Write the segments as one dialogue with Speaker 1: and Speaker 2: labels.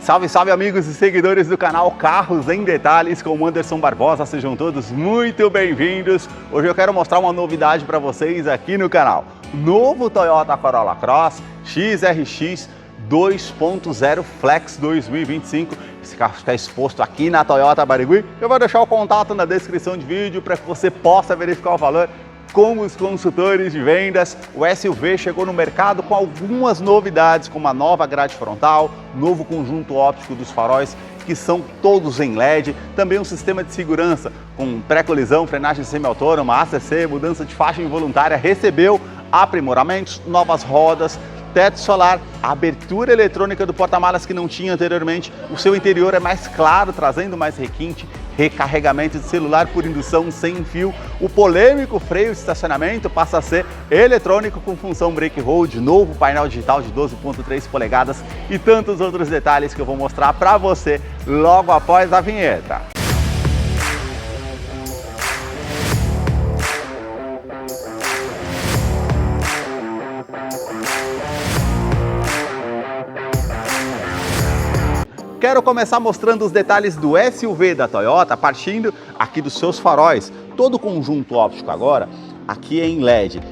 Speaker 1: Salve, salve amigos e seguidores do canal Carros em Detalhes com o Anderson Barbosa, sejam todos muito bem-vindos. Hoje eu quero mostrar uma novidade para vocês aqui no canal. Novo Toyota Corolla Cross XRX 2.0 Flex 2025. Esse carro está exposto aqui na Toyota Barigui. Eu vou deixar o contato na descrição de vídeo para que você possa verificar o valor com os consultores de vendas. O SUV chegou no mercado com algumas novidades, como a nova grade frontal, novo conjunto óptico dos faróis, que são todos em LED, também um sistema de segurança com pré-colisão, frenagem semi-autônoma, ACC, mudança de faixa involuntária, recebeu aprimoramentos, novas rodas, teto solar, abertura eletrônica do porta-malas que não tinha anteriormente, o seu interior é mais claro, trazendo mais requinte, recarregamento de celular por indução sem fio, o polêmico freio de estacionamento passa a ser eletrônico com função brake hold, novo painel digital de 12.3 polegadas e tantos outros detalhes que eu vou mostrar para você logo após a vinheta. Quero começar mostrando os detalhes do SUV da Toyota, partindo aqui dos seus faróis. Todo o conjunto óptico agora, aqui é em LED.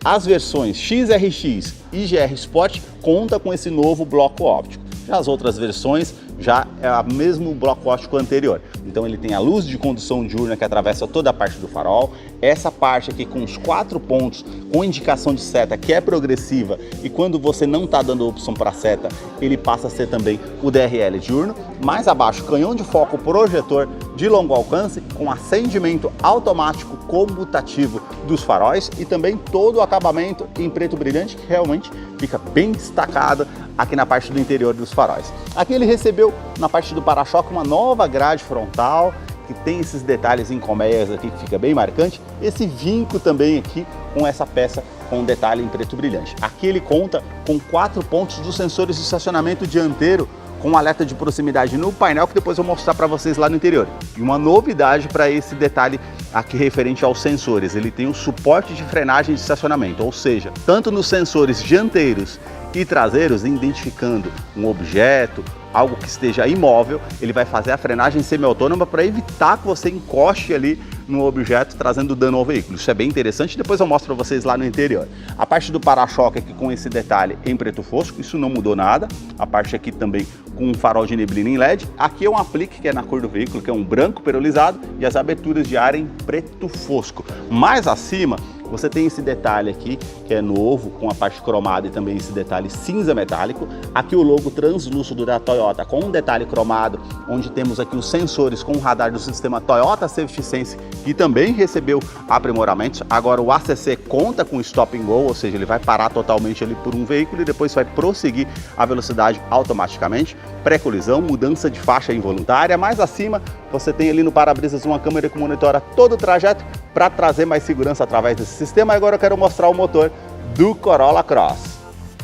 Speaker 1: As versões XRX e GR Sport conta com esse novo bloco óptico. Já as outras versões já é o mesmo bloco óptico anterior. Então ele tem a luz de condução diurna que atravessa toda a parte do farol, essa parte aqui com os 4 pontos com indicação de seta que é progressiva e quando você não está dando opção para seta, ele passa a ser também o DRL diurno. Mais abaixo, canhão de foco projetor de longo alcance com acendimento automático comutativo dos faróis e também todo o acabamento em preto brilhante que realmente fica bem destacado aqui na parte do interior dos faróis. Aqui ele recebeu na parte do para-choque uma nova grade frontal que tem esses detalhes em colmeias aqui que fica bem marcante, esse vinco também aqui com essa peça com um detalhe em preto brilhante. Aqui ele conta com 4 pontos dos sensores de estacionamento dianteiro com alerta de proximidade no painel que depois eu vou mostrar para vocês lá no interior. E uma novidade para esse detalhe aqui referente aos sensores, ele tem o suporte de frenagem de estacionamento, ou seja, tanto nos sensores dianteiros e traseiros, identificando um objeto, algo que esteja imóvel, ele vai fazer a frenagem semi-autônoma para evitar que você encoste ali no objeto, trazendo dano ao veículo. Isso é bem interessante, depois eu mostro para vocês lá no interior. A parte do para-choque aqui com esse detalhe em preto fosco, isso não mudou nada. A parte aqui também com um farol de neblina em LED. Aqui é um aplique que é na cor do veículo, que é um branco perolizado, e as aberturas de ar em preto fosco. Mais acima, você tem esse detalhe aqui, que é novo, com a parte cromada e também esse detalhe cinza metálico. Aqui o logo translúcido da Toyota com um detalhe cromado, onde temos aqui os sensores com o radar do sistema Toyota Safety Sense, que também recebeu aprimoramentos. Agora o ACC conta com Stop and Go, ou seja, ele vai parar totalmente ali por um veículo e depois vai prosseguir a velocidade automaticamente. Pré-colisão, mudança de faixa involuntária. Mais acima, você tem ali no para-brisas uma câmera que monitora todo o trajeto para trazer mais segurança através desse sistema. Agora eu quero mostrar o motor do Corolla Cross.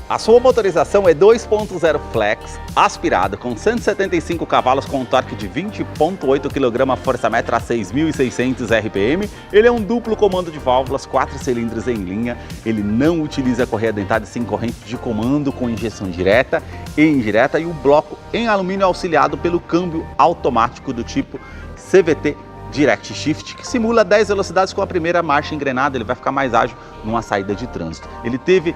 Speaker 1: A sua motorização é 2.0 Flex, aspirado, com 175 cavalos com um torque de 20,8 kgfm a 6.600 RPM. Ele é um duplo comando de válvulas, 4 cilindros em linha. Ele não utiliza correia dentada sem corrente de comando, com injeção direta e indireta, e o bloco em alumínio auxiliado pelo câmbio automático do tipo CVT Direct Shift, que simula 10 velocidades com a primeira marcha engrenada. Ele vai ficar mais ágil numa saída de trânsito. Ele teve,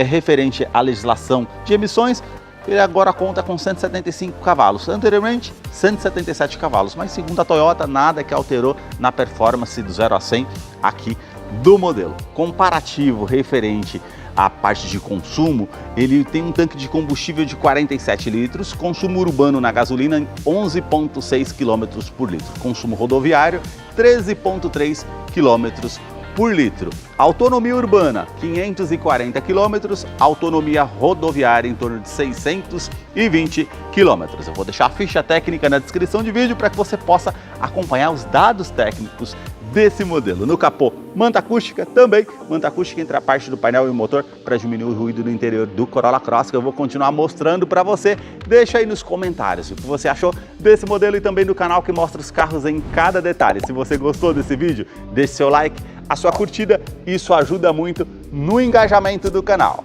Speaker 1: referente à legislação de emissões, ele agora conta com 175 cavalos, anteriormente 177 cavalos, mas segundo a Toyota, nada que alterou na performance do 0 a 100 aqui do modelo. Comparativo referente à parte de consumo, ele tem um tanque de combustível de 47 litros, consumo urbano na gasolina 11,6 km por litro, consumo rodoviário 13,3 km por litro. Autonomia urbana 540 km, autonomia rodoviária em torno de 620 km. Eu vou deixar a ficha técnica na descrição de vídeo para que você possa acompanhar os dados técnicos desse modelo. No capô, manta acústica também, manta acústica entre a parte do painel e o motor para diminuir o ruído no interior do Corolla Cross, que eu vou continuar mostrando para você. Deixa aí nos comentários o que você achou desse modelo e também do canal que mostra os carros em cada detalhe. Se você gostou desse vídeo, deixe seu like, a sua curtida, isso ajuda muito no engajamento do canal.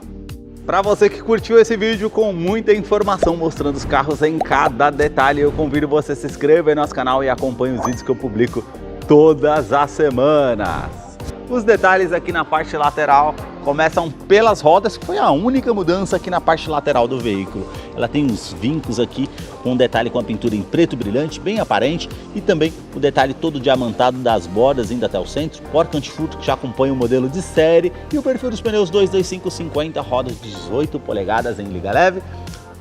Speaker 1: Para você que curtiu esse vídeo com muita informação mostrando os carros em cada detalhe, eu convido você a se inscrever no nosso canal e acompanhe os vídeos que eu publico todas as semanas. Os detalhes aqui na parte lateral começam pelas rodas, que foi a única mudança aqui na parte lateral do veículo. Ela tem uns vincos aqui com um detalhe com a pintura em preto brilhante, bem aparente, e também o detalhe todo diamantado das bordas indo até o centro, porta antifurto que já acompanha o modelo de série e o perfil dos pneus 225/50, rodas 18 polegadas em liga leve.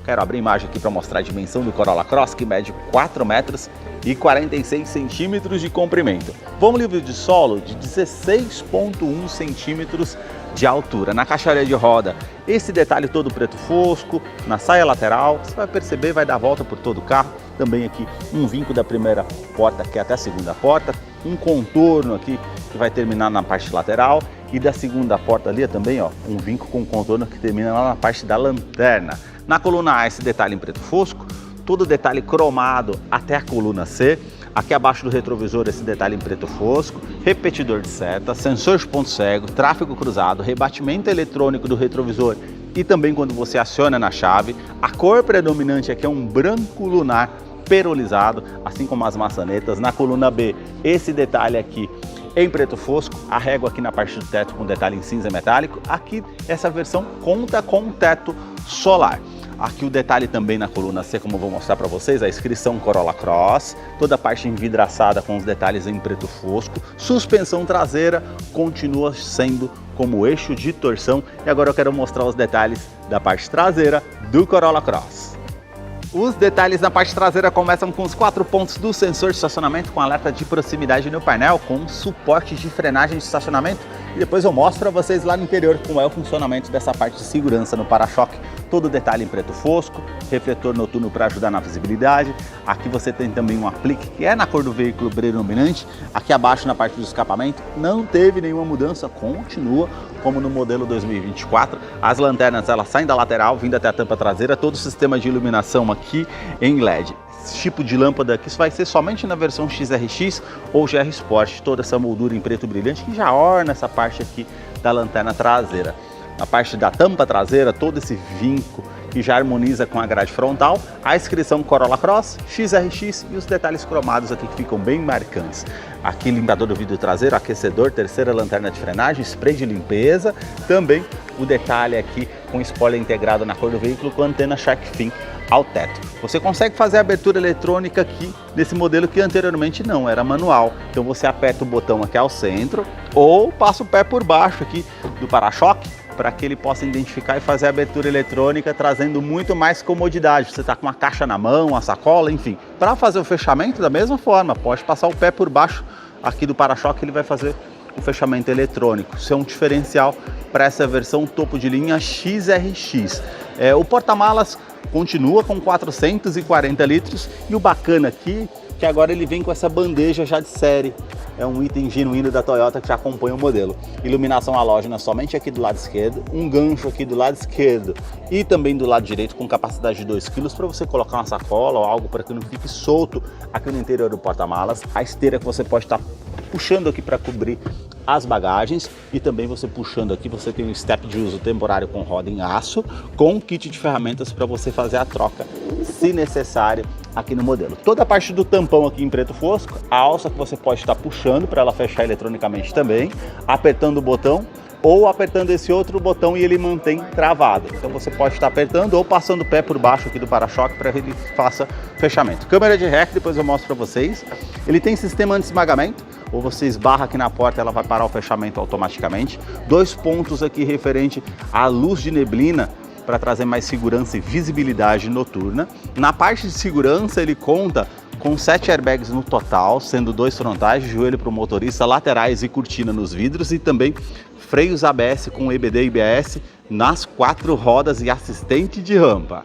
Speaker 1: Quero abrir imagem aqui para mostrar a dimensão do Corolla Cross, que mede 4 metros e 46 centímetros de comprimento. Vamos livre de solo de 16,1 centímetros de altura. Na caixaria de roda, esse detalhe todo preto fosco, na saia lateral, você vai perceber, vai dar a volta por todo o carro. Também aqui um vinco da primeira porta que é até a segunda porta, um contorno aqui que vai terminar na parte lateral e da segunda porta ali também, ó, um vinco com contorno que termina lá na parte da lanterna. Na coluna A, esse detalhe em preto fosco, todo o detalhe cromado até a coluna C. Aqui abaixo do retrovisor, esse detalhe em preto fosco, repetidor de seta, sensor de ponto cego, tráfego cruzado, rebatimento eletrônico do retrovisor e também quando você aciona na chave. A cor predominante aqui é um branco lunar perolizado, assim como as maçanetas. Na coluna B, esse detalhe aqui em preto fosco, a régua aqui na parte do teto com detalhe em cinza metálico. Aqui essa versão conta com um teto solar. Aqui o detalhe também na coluna C, como eu vou mostrar para vocês, a inscrição Corolla Cross, toda a parte envidraçada com os detalhes em preto fosco. Suspensão traseira continua sendo como eixo de torção. E agora eu quero mostrar os detalhes da parte traseira do Corolla Cross. Os detalhes na parte traseira começam com os 4 pontos do sensor de estacionamento com alerta de proximidade no painel, com suporte de frenagem de estacionamento, e depois eu mostro para vocês lá no interior como é o funcionamento dessa parte de segurança no para-choque. Todo o detalhe em preto fosco, refletor noturno para ajudar na visibilidade. Aqui você tem também um aplique que é na cor do veículo predominante. Aqui abaixo na parte do escapamento não teve nenhuma mudança, continua como no modelo 2024. As lanternas elas saem da lateral, vindo até a tampa traseira, todo o sistema de iluminação aqui em LED. Esse tipo de lâmpada aqui vai ser somente na versão XRX ou GR Sport, toda essa moldura em preto brilhante que já orna essa parte aqui da lanterna traseira. Na parte da tampa traseira, todo esse vinco que já harmoniza com a grade frontal, a inscrição Corolla Cross, XRX e os detalhes cromados aqui que ficam bem marcantes. Aqui limpador do vidro traseiro, aquecedor, terceira lanterna de frenagem, spray de limpeza, também o detalhe aqui com spoiler integrado na cor do veículo com antena Shark Fin ao teto. Você consegue fazer a abertura eletrônica aqui nesse modelo que anteriormente não, era manual. Então você aperta o botão aqui ao centro ou passa o pé por baixo aqui do para-choque para que ele possa identificar e fazer a abertura eletrônica, trazendo muito mais comodidade. Você está com uma caixa na mão, a sacola, enfim. Para fazer o fechamento da mesma forma, pode passar o pé por baixo aqui do para-choque, ele vai fazer o fechamento eletrônico. Isso é um diferencial para essa versão topo de linha XRX. O porta-malas continua com 440 litros e o bacana aqui que agora ele vem com essa bandeja já de série. É um item genuíno da Toyota que já acompanha o modelo. Iluminação halógena somente aqui do lado esquerdo, um gancho aqui do lado esquerdo e também do lado direito com capacidade de 2 kg para você colocar uma sacola ou algo para que não fique solto aqui no interior do porta-malas. A esteira que você pode estar puxando aqui para cobrir as bagagens e também você puxando aqui, você tem um step de uso temporário com roda em aço, com kit de ferramentas para você fazer a troca se necessário aqui no modelo. Toda a parte do tampão aqui em preto fosco, a alça que você pode estar puxando para ela fechar eletronicamente também, apertando o botão ou apertando esse outro botão e ele mantém travado. Então você pode estar apertando ou passando o pé por baixo aqui do para-choque para que ele faça fechamento. Câmera de ré, depois eu mostro para vocês. Ele tem sistema anti-esmagamento, ou você esbarra aqui na porta, ela vai parar o fechamento automaticamente. 2 pontos aqui referente à luz de neblina para trazer mais segurança e visibilidade noturna. Na parte de segurança ele conta com 7 airbags no total, sendo 2 frontais, de joelho para o motorista, laterais e cortina nos vidros e também freios ABS com EBD e ABS nas 4 rodas e assistente de rampa.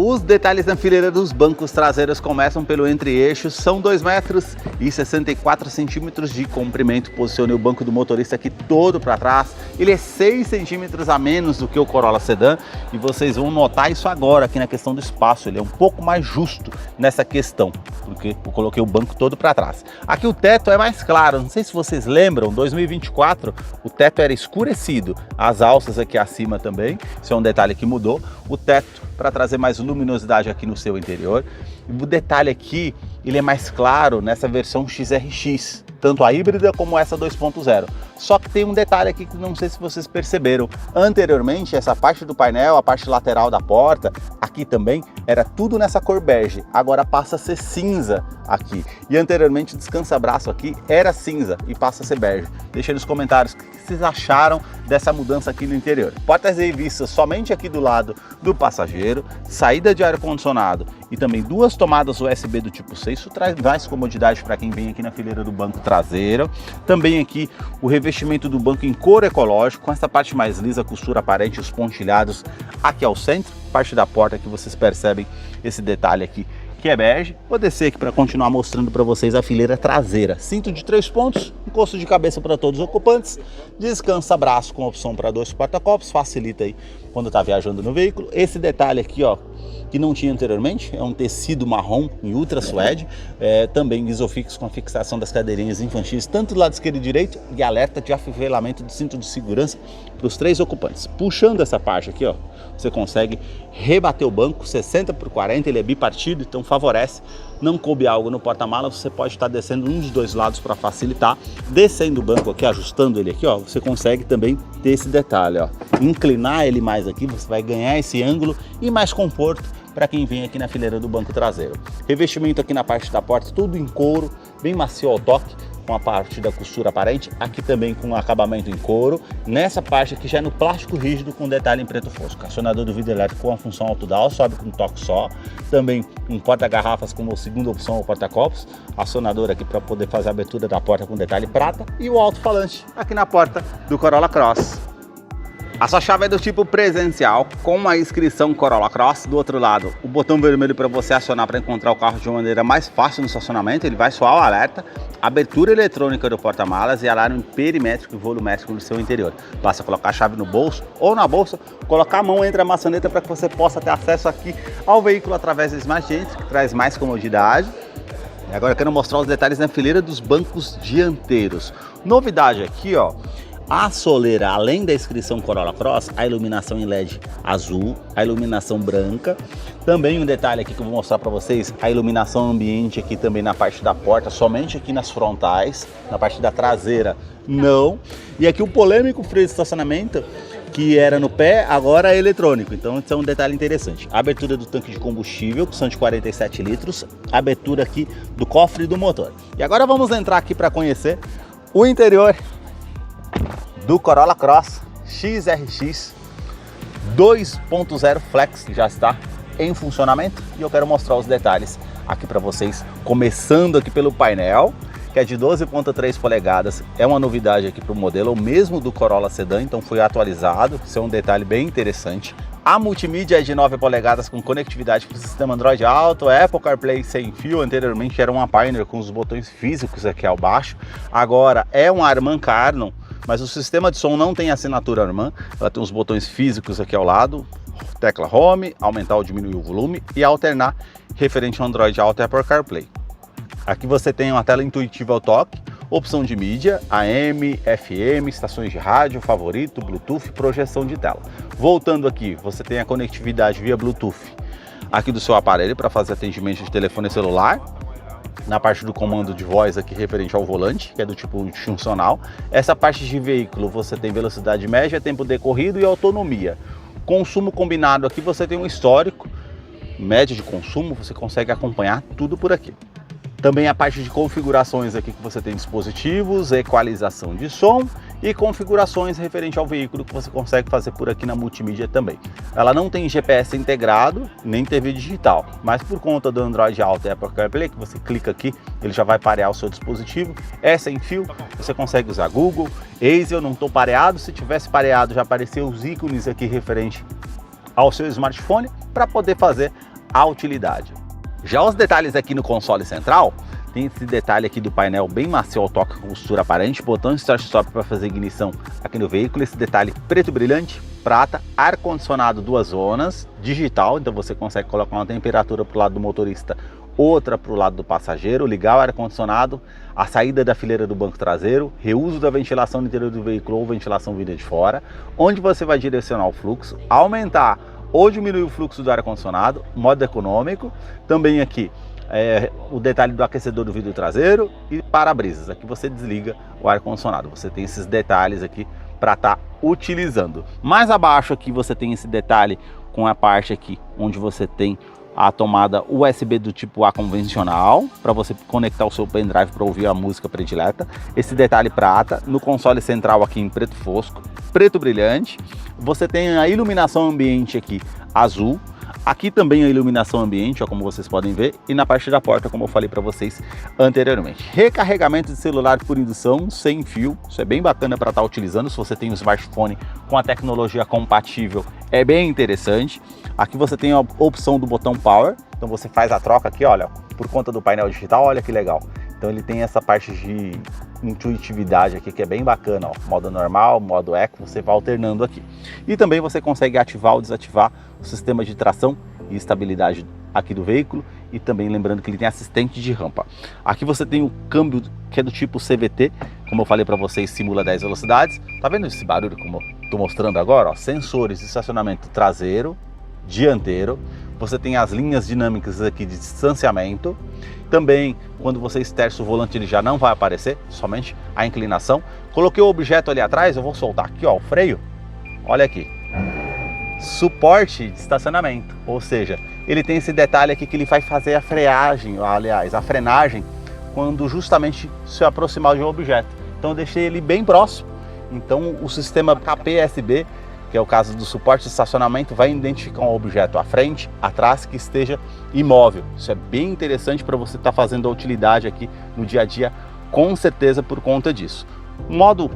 Speaker 1: Os detalhes na fileira dos bancos traseiros começam pelo entre-eixos, são 2 metros e 64 centímetros de comprimento. Posicione o banco do motorista aqui todo para trás, ele é 6 centímetros a menos do que o Corolla Sedan e vocês vão notar isso agora aqui na questão do espaço, ele é um pouco mais justo nessa questão, porque eu coloquei o banco todo para trás. Aqui o teto é mais claro, não sei se vocês lembram, 2024 o teto era escurecido, as alças aqui acima também, isso é um detalhe que mudou, o teto para trazer mais luminosidade aqui no seu interior. O detalhe aqui, ele é mais claro nessa versão XRX, tanto a híbrida como essa 2.0. Só que tem um detalhe aqui que não sei se vocês perceberam. Anteriormente, essa parte do painel, a parte lateral da porta, aqui também, era tudo nessa cor bege. Agora passa a ser cinza aqui. E anteriormente o descansa-braço aqui era cinza e passa a ser bege. Deixa aí nos comentários o que vocês acharam dessa mudança aqui no interior. Portas e vistas somente aqui do lado do passageiro, saída de ar-condicionado e também 2 tomadas USB do tipo C. Isso traz mais comodidade para quem vem aqui na fileira do banco traseiro. Também aqui o revestimento do banco em couro ecológico, com essa parte mais lisa, costura aparente, os pontilhados aqui ao centro, parte da porta que vocês percebem esse detalhe aqui que é bege. Vou descer aqui para continuar mostrando para vocês a fileira traseira. Cinto de 3 pontos, encosto de cabeça para todos os ocupantes, descansa-braço com opção para 2 porta-copos, facilita aí quando está viajando no veículo. Esse detalhe aqui, ó, que não tinha anteriormente, é um tecido marrom em ultra suede, também isofix com a fixação das cadeirinhas infantis, tanto do lado esquerdo e direito, e alerta de afivelamento de cinto de segurança para os 3 ocupantes. Puxando essa parte aqui, ó, você consegue rebater o banco 60/40, ele é bipartido, então favorece. Não coube algo no porta-mala, você pode estar descendo um dos 2 lados para facilitar. Descendo o banco aqui, ajustando ele aqui, ó, você consegue também ter esse detalhe, ó, inclinar ele mais aqui, você vai ganhar esse ângulo e mais conforto para quem vem aqui na fileira do banco traseiro. Revestimento aqui na parte da porta, tudo em couro, bem macio ao toque, com a parte da costura aparente, aqui também com acabamento em couro. Nessa parte aqui já é no plástico rígido com detalhe em preto fosco. Acionador do vidro elétrico com a função auto-down, sobe com um toque só. Também um porta-garrafas como segunda opção ou porta-copos. Acionador aqui para poder fazer a abertura da porta com detalhe prata. E o alto-falante aqui na porta do Corolla Cross. A sua chave é do tipo presencial, com a inscrição Corolla Cross. Do outro lado, o botão vermelho para você acionar para encontrar o carro de uma maneira mais fácil no estacionamento. Ele vai soar o alerta, abertura eletrônica do porta-malas e alarme perimétrico e volumétrico no seu interior. Basta colocar a chave no bolso ou na bolsa, colocar a mão entre a maçaneta para que você possa ter acesso aqui ao veículo através do Smart Entry, que traz mais comodidade. E agora eu quero mostrar os detalhes na fileira dos bancos dianteiros. Novidade aqui, ó. A soleira, além da inscrição Corolla Cross, a iluminação em LED azul, a iluminação branca. Também um detalhe aqui que eu vou mostrar para vocês, a iluminação ambiente aqui também na parte da porta, somente aqui nas frontais, na parte da traseira não. E aqui o polêmico freio de estacionamento, que era no pé, agora é eletrônico, então isso é um detalhe interessante. A abertura do tanque de combustível, que são de 47 litros, a abertura aqui do cofre do motor. E agora vamos entrar aqui para conhecer o interior do Corolla Cross XRX 2.0 Flex, que já está em funcionamento, e eu quero mostrar os detalhes aqui para vocês, começando aqui pelo painel, que é de 12.3 polegadas, é uma novidade aqui para o modelo, o mesmo do Corolla Sedan, então foi atualizado, isso é um detalhe bem interessante. A multimídia é de 9 polegadas com conectividade para o sistema Android Auto, Apple CarPlay sem fio. Anteriormente era uma Pioneer com os botões físicos aqui abaixo, agora é um Harman Kardon, mas o sistema de som não tem assinatura Harman, ela tem os botões físicos aqui ao lado, tecla Home, aumentar ou diminuir o volume e alternar referente ao Android Auto e Apple CarPlay. Aqui você tem uma tela intuitiva ao toque, opção de mídia, AM, FM, estações de rádio, favorito, Bluetooth, projeção de tela. Voltando aqui, você tem a conectividade via Bluetooth aqui do seu aparelho para fazer atendimento de telefone celular. Na parte do comando de voz aqui referente ao volante, que é do tipo funcional. Essa parte de veículo você tem velocidade média, tempo decorrido e autonomia. Consumo combinado aqui você tem um histórico médio de consumo, você consegue acompanhar tudo por aqui. Também a parte de configurações aqui que você tem dispositivos, equalização de som e configurações referente ao veículo que você consegue fazer por aqui na multimídia também. Ela não tem GPS integrado, nem TV digital, mas por conta do Android Auto e Apple CarPlay, que você clica aqui, ele já vai parear o seu dispositivo. É sem fio, você consegue usar Google, Waze. Eu não estou pareado, se tivesse pareado já apareceu os ícones aqui referente ao seu smartphone para poder fazer a utilidade. Já os detalhes aqui no console central, tem esse detalhe aqui do painel bem macio ao toque com costura aparente, botão start-stop para fazer ignição aqui no veículo, esse detalhe preto brilhante, prata, ar-condicionado 2 zonas, digital, então você consegue colocar uma temperatura para o lado do motorista, outra para o lado do passageiro, ligar o ar-condicionado, a saída da fileira do banco traseiro, reuso da ventilação no interior do veículo ou ventilação vinda de fora, onde você vai direcionar o fluxo, aumentar ou diminuir o fluxo do ar-condicionado, modo econômico, também aqui o detalhe do aquecedor do vidro traseiro e para-brisas. Aqui você desliga o ar-condicionado. Você tem esses detalhes aqui para estar utilizando. Mais abaixo aqui você tem esse detalhe com a parte aqui onde você tem a tomada USB do tipo A convencional para você conectar o seu pendrive para ouvir a música predileta. Esse detalhe prata no console central aqui em preto fosco, preto brilhante. Você tem a iluminação ambiente aqui azul. Aqui também a iluminação ambiente, ó, como vocês podem ver, e na parte da porta, como eu falei para vocês anteriormente. Recarregamento de celular por indução, sem fio, isso é bem bacana para estar utilizando, se você tem um smartphone com a tecnologia compatível, é bem interessante. Aqui você tem a opção do botão Power, então você faz a troca aqui, olha, por conta do painel digital, olha que legal. Então ele tem essa parte de intuitividade aqui que é bem bacana, ó, modo normal, modo eco, você vai alternando aqui. E também você consegue ativar ou desativar o sistema de tração e estabilidade aqui do veículo, e também lembrando que ele tem assistente de rampa. Aqui você tem o câmbio que é do tipo CVT, como eu falei para vocês, simula 10 velocidades. Tá vendo esse barulho como eu tô mostrando agora, ó? Sensores de estacionamento traseiro, dianteiro. Você tem as linhas dinâmicas aqui de distanciamento. Também, quando você esterça o volante, ele já não vai aparecer, somente a inclinação. Coloquei o objeto ali atrás, eu vou soltar aqui, ó, o freio. Olha aqui. Suporte de estacionamento, ou seja, ele tem esse detalhe aqui que ele vai fazer a freagem, aliás, a frenagem, quando justamente se aproximar de um objeto. Então eu deixei ele bem próximo. Então o sistema KPSB, que é o caso do suporte de estacionamento, vai identificar um objeto à frente, atrás, que esteja imóvel. Isso é bem interessante para você estar fazendo a utilidade aqui no dia a dia, com certeza por conta disso. O modo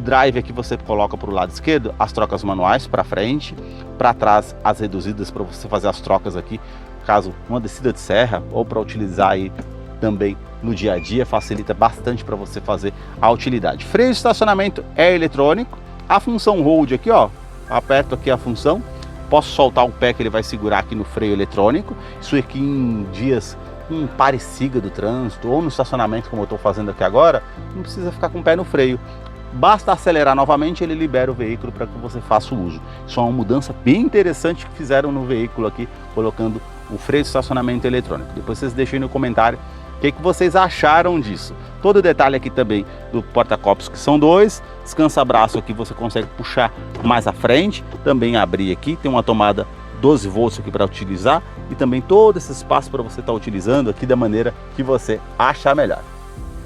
Speaker 1: drive aqui você coloca para o lado esquerdo as trocas manuais para frente, para trás as reduzidas para você fazer as trocas aqui, caso uma descida de serra ou para utilizar aí também no dia a dia, facilita bastante para você fazer a utilidade. Freio de estacionamento é eletrônico. A função hold aqui, ó, aperto aqui a função, posso soltar o pé que ele vai segurar aqui no freio eletrônico. Isso aqui em dias com pare-siga do trânsito ou no estacionamento, como eu estou fazendo aqui agora, não precisa ficar com o pé no freio. Basta acelerar novamente, ele libera o veículo para que você faça o uso. Isso é uma mudança bem interessante que fizeram no veículo aqui, colocando o freio de estacionamento eletrônico. Depois vocês deixem aí no comentário o que vocês acharam disso. Todo o detalhe aqui também do porta-copos, que são 2, descansa-braço aqui você consegue puxar mais à frente, também abrir aqui, tem uma tomada 12 volts aqui para utilizar, e também todo esse espaço para você estar utilizando aqui da maneira que você achar melhor.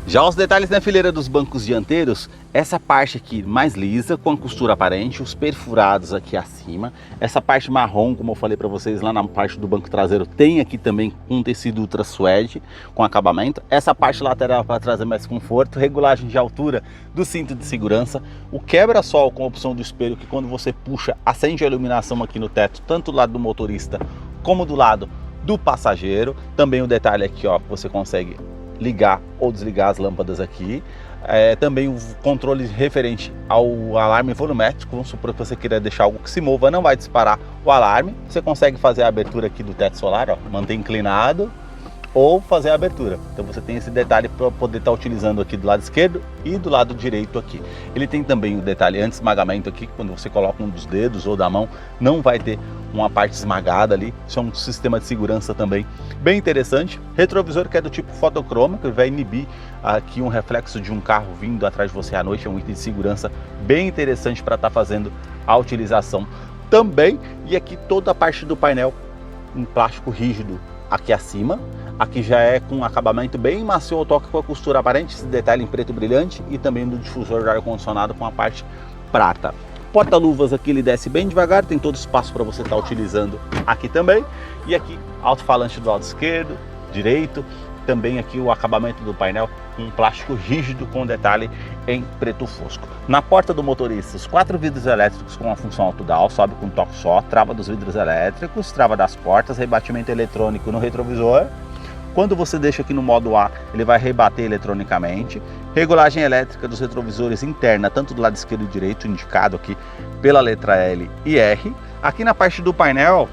Speaker 1: Já os detalhes na fileira dos bancos dianteiros, essa parte aqui mais lisa, com a costura aparente, os perfurados aqui acima, essa parte marrom, como eu falei para vocês lá na parte do banco traseiro, tem aqui também um tecido ultra suede com acabamento, essa parte lateral para trazer mais conforto, regulagem de altura do cinto de segurança, o quebra-sol com a opção do espelho, que quando você puxa, acende a iluminação aqui no teto, tanto do lado do motorista como do lado do passageiro. Também o detalhe aqui, ó, você consegue ligar ou desligar as lâmpadas aqui. Também o controle referente ao alarme volumétrico. Vamos supor que você queira deixar algo que se mova, não vai disparar o alarme. Você consegue fazer a abertura aqui do teto solar, ó, manter inclinado, ou fazer a abertura. Então você tem esse detalhe para poder estar utilizando aqui do lado esquerdo e do lado direito aqui. Ele tem também o detalhe anti-esmagamento aqui, que quando você coloca um dos dedos ou da mão, não vai ter uma parte esmagada ali. Isso é um sistema de segurança também bem interessante. Retrovisor que é do tipo fotocrômico, ele vai inibir aqui um reflexo de um carro vindo atrás de você à noite. É um item de segurança bem interessante para estar fazendo a utilização também. E aqui toda a parte do painel em plástico rígido aqui acima. Aqui já é com um acabamento bem macio ao toque, com a costura aparente, esse detalhe em preto brilhante, e também do difusor de ar-condicionado com a parte prata. Porta-luvas aqui ele desce bem devagar, tem todo espaço para você estar utilizando aqui também. E aqui alto-falante do lado esquerdo, direito, também aqui o acabamento do painel com um plástico rígido com detalhe em preto fosco. Na porta do motorista, os 4 vidros elétricos com a função autodial, sobe com um toque só, trava dos vidros elétricos, trava das portas, rebatimento eletrônico no retrovisor. Quando você deixa aqui no modo A, ele vai rebater eletronicamente. Regulagem elétrica dos retrovisores interna, tanto do lado esquerdo e direito, indicado aqui pela letra L e R. Aqui na parte do painel,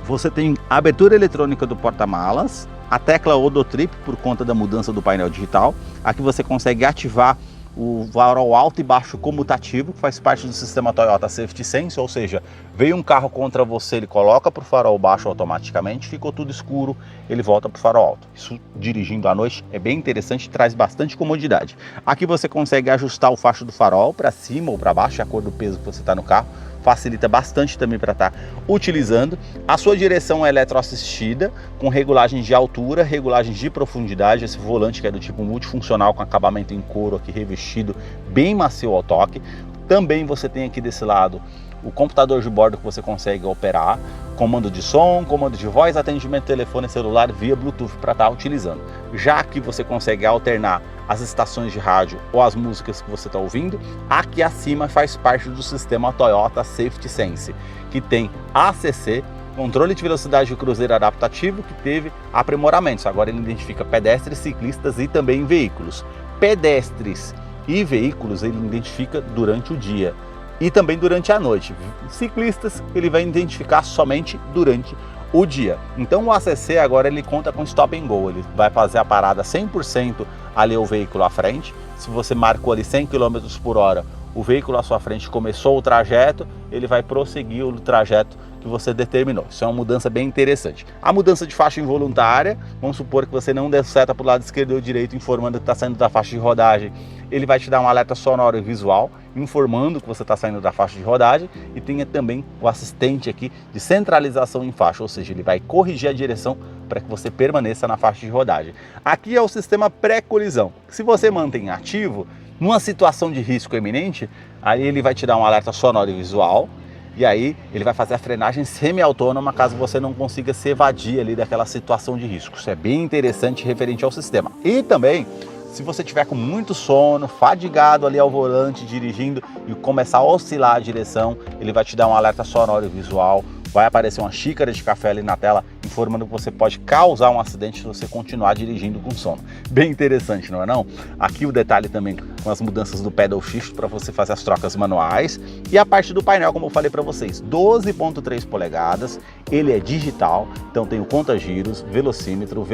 Speaker 1: você tem a abertura eletrônica do porta-malas, a tecla Odotrip por conta da mudança do painel digital. Aqui você consegue ativar o farol alto e baixo comutativo, que faz parte do sistema Toyota Safety Sense, ou seja, veio um carro contra você, ele coloca para o farol baixo automaticamente, ficou tudo escuro, ele volta para o farol alto. Isso dirigindo à noite é bem interessante, traz bastante comodidade. Aqui você consegue ajustar o facho do farol para cima ou para baixo, de acordo com o peso que você está no carro. Facilita bastante também para estar utilizando. A sua direção é eletroassistida, com regulagens de altura, regulagens de profundidade. Esse volante que é do tipo multifuncional, com acabamento em couro aqui revestido, bem macio ao toque. Também você tem aqui desse lado o computador de bordo que você consegue operar, comando de som, comando de voz, atendimento telefone celular via Bluetooth para estar utilizando. Já que você consegue alternar as estações de rádio ou as músicas que você está ouvindo, aqui acima faz parte do sistema Toyota Safety Sense, que tem ACC, controle de velocidade de cruzeiro adaptativo, que teve aprimoramentos. Agora ele identifica pedestres, ciclistas e também veículos. Pedestres e veículos ele identifica durante o dia e também durante a noite. Ciclistas ele vai identificar somente durante o dia. Então o ACC agora ele conta com stop and go, ele vai fazer a parada 100% ali o veículo à frente. Se você marcou ali 100 km por hora, o veículo à sua frente começou o trajeto, ele vai prosseguir o trajeto que você determinou. Isso é uma mudança bem interessante. A mudança de faixa involuntária, vamos supor que você não dê seta para o lado esquerdo ou direito, informando que está saindo da faixa de rodagem, ele vai te dar um alerta sonoro e visual, informando que você está saindo da faixa de rodagem, e tem também o assistente aqui de centralização em faixa, ou seja, ele vai corrigir a direção para que você permaneça na faixa de rodagem. Aqui é o sistema pré-colisão. Se você mantém ativo, numa situação de risco iminente, aí ele vai te dar um alerta sonoro e visual, e aí ele vai fazer a frenagem semi-autônoma caso você não consiga se evadir ali daquela situação de risco. Isso é bem interessante referente ao sistema. E também, se você tiver com muito sono, fadigado ali ao volante, dirigindo e começar a oscilar a direção, ele vai te dar um alerta sonoro e visual, vai aparecer uma xícara de café ali na tela, informando que você pode causar um acidente se você continuar dirigindo com sono. Bem interessante, não é não? Aqui o detalhe também com as mudanças do pedal shift para você fazer as trocas manuais. E a parte do painel, como eu falei para vocês, 12,3 polegadas, ele é digital, então tem o conta-giros, velocímetro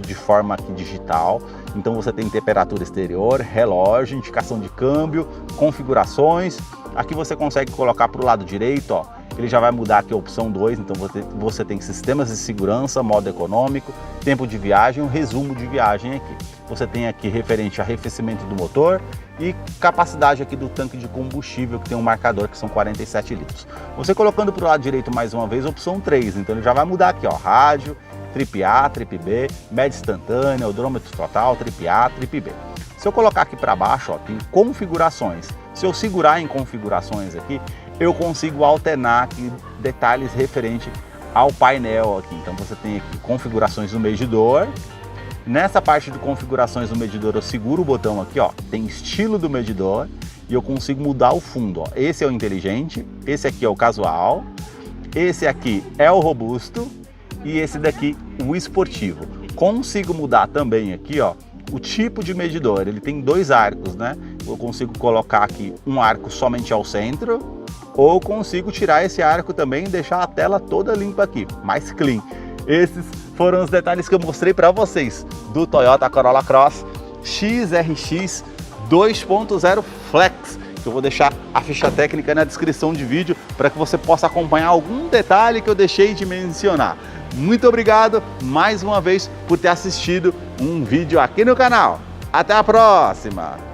Speaker 1: de forma aqui digital, então você tem temperatura exterior, relógio, indicação de câmbio, configurações. Aqui você consegue colocar para o lado direito, ó, ele já vai mudar aqui a opção 2, então você tem sistemas de segurança, modo econômico, tempo de viagem, um resumo de viagem aqui. Você tem aqui referente a arrefecimento do motor e capacidade aqui do tanque de combustível, que tem um marcador que são 47 litros. Você colocando para o lado direito mais uma vez, opção 3, então ele já vai mudar aqui, ó, rádio, trip A, trip B, média instantânea, odômetro total, trip A, trip B. Se eu colocar aqui para baixo, ó, tem configurações. Se eu segurar em configurações aqui, eu consigo alternar aqui detalhes referente ao painel aqui. Então você tem aqui configurações do medidor. Nessa parte de configurações do medidor eu seguro o botão aqui, ó, tem estilo do medidor e eu consigo mudar o fundo, ó. Esse é o inteligente, esse aqui é o casual, esse aqui é o robusto e esse daqui o esportivo. Consigo mudar também aqui, ó, o tipo de medidor. Ele tem 2 arcos, né? Eu consigo colocar aqui um arco somente ao centro, ou consigo tirar esse arco também e deixar a tela toda limpa aqui, mais clean. Esses foram os detalhes que eu mostrei para vocês do Toyota Corolla Cross XRX 2.0 Flex. Eu vou deixar a ficha técnica na descrição de vídeo para que você possa acompanhar algum detalhe que eu deixei de mencionar. Muito obrigado mais uma vez por ter assistido um vídeo aqui no canal. Até a próxima!